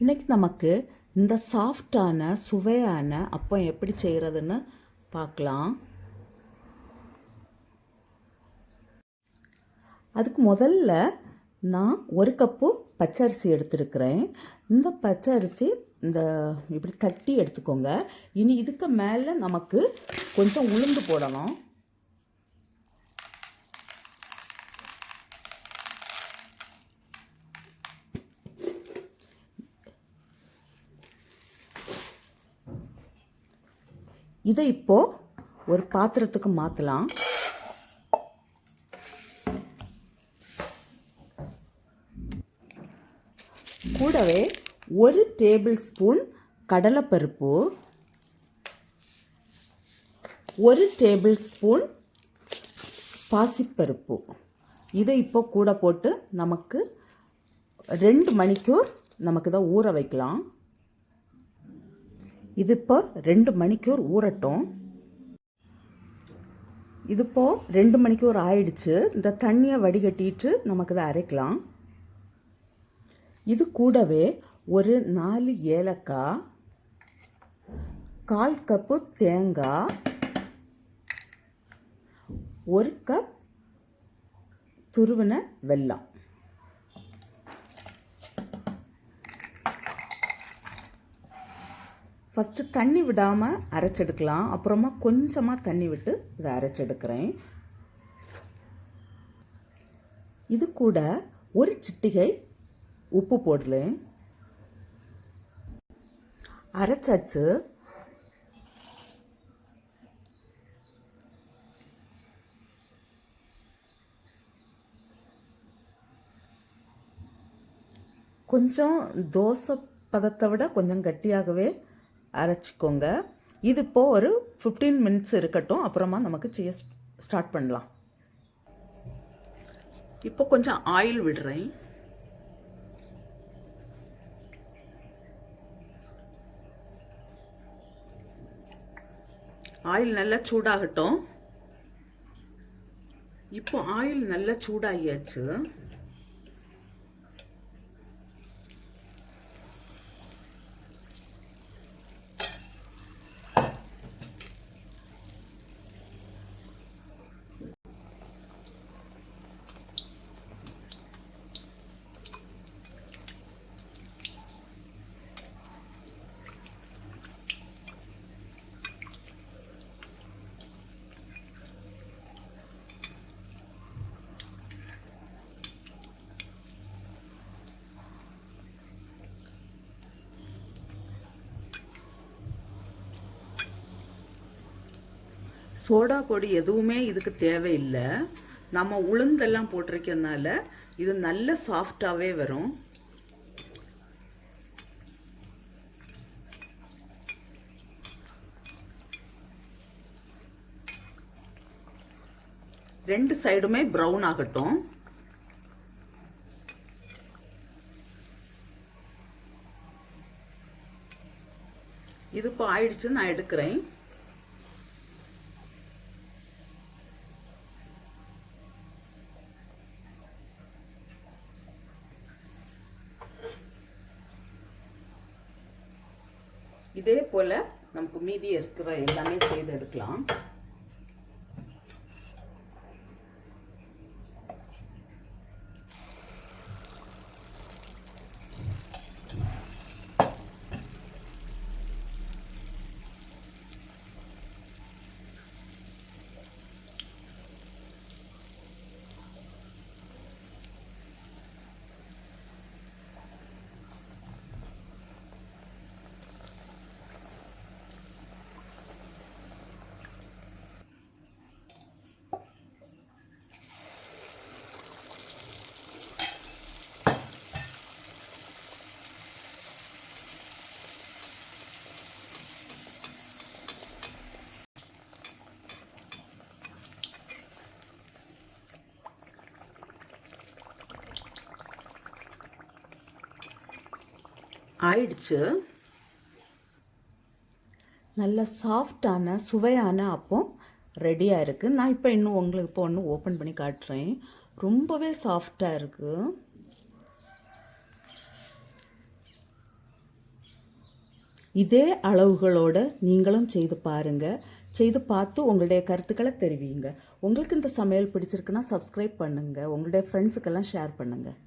இன்றைக்கி நமக்கு இந்த சாஃப்டான சுவையான அப்பம் எப்படி செய்கிறதுன்னு பார்க்கலாம். அதுக்கு முதல்ல நான் 1 கப்பு பச்சரிசி எடுத்துருக்கிறேன். இந்த பச்சரிசி இப்படி தட்டி எடுத்துக்கோங்க. இனி இதுக்கு மேலே நமக்கு கொஞ்சம் உளுந்து போடணும். இதை இப்போது ஒரு பாத்திரத்துக்கு மாற்றலாம். கூடவே 1 டேபிள் ஸ்பூன் கடலைப்பருப்பு, 1 டேபிள் ஸ்பூன் பாசிப்பருப்பு, இதை இப்போ கூட போட்டு நமக்கு 2 மணிக்கூர் நமக்கு தான் ஊற வைக்கலாம். இது இப்போ 2 மணிக்கூர் ஊறட்டும். இது இப்போ 2 மணிக்கூர் ஆயிடுச்சு. இந்த தண்ணியை வடிகட்டிட்டு நமக்கு இதை அரைக்கலாம். இது கூடவே ஒரு 4 ஏலக்காய், 1/4 கப்பு தேங்காய், 1 கப் துருவின வெல்லம், ஃபஸ்ட்டு தண்ணி விடாமல் அரைச்செடுக்கலாம். அப்புறமா கொஞ்சமாக தண்ணி விட்டு இதை அரைச்செடுக்கிறேன். இது கூட ஒரு சிட்டிகை உப்பு போடலேன். அரைச்சாச்சு. கொஞ்சம் தோசை பதத்தை விட கொஞ்சம் கட்டியாகவே அரைச்சிக்கோங்க. இது இப்போது ஒரு 15 மினிட்ஸ் இருக்கட்டும். அப்புறமா நமக்கு செய்ய ஸ்டார்ட் பண்ணலாம். இப்போ கொஞ்சம் ஆயில் விடுறேன். ஆயில் நல்லா சூடாகட்டும். இப்போ ஆயில் நல்லா சூடாகியாச்சு. சோடா பொடி எதுவுமே இதுக்கு தேவையில்லை. நம்ம உளுந்தெல்லாம் போட்டிருக்கனால இது நல்ல சாஃப்டாகவே வரும். ரெண்டு சைடுமே ப்ரௌன் ஆகட்டும். இது இப்போ ஆயிடுச்சு. நான் எடுக்கிறேன். இதே போல் நமக்கு மீதி இருக்கிற எல்லாமே செய்து எடுக்கலாம். ஆயிடுச்சு. நல்ல சாஃப்டான சுவையான அப்பம் ரெடியாக இருக்குது. நான் இப்போ இன்னும் உங்களுக்கு இப்போ ஒன்று ஓப்பன் பண்ணி காட்டுறேன். ரொம்பவே சாஃப்டாக இருக்குது. இதே அளவுகளோட நீங்களும் செய்து பாருங்கள். செய்து பார்த்து உங்களுடைய கருத்துக்களை தெரிவிங்க. உங்களுக்கு இந்த சமையல் பிடிச்சிருக்குன்னா சப்ஸ்கிரைப் பண்ணுங்கள். உங்களுடைய ஃப்ரெண்ட்ஸுக்கெல்லாம் ஷேர் பண்ணுங்கள்.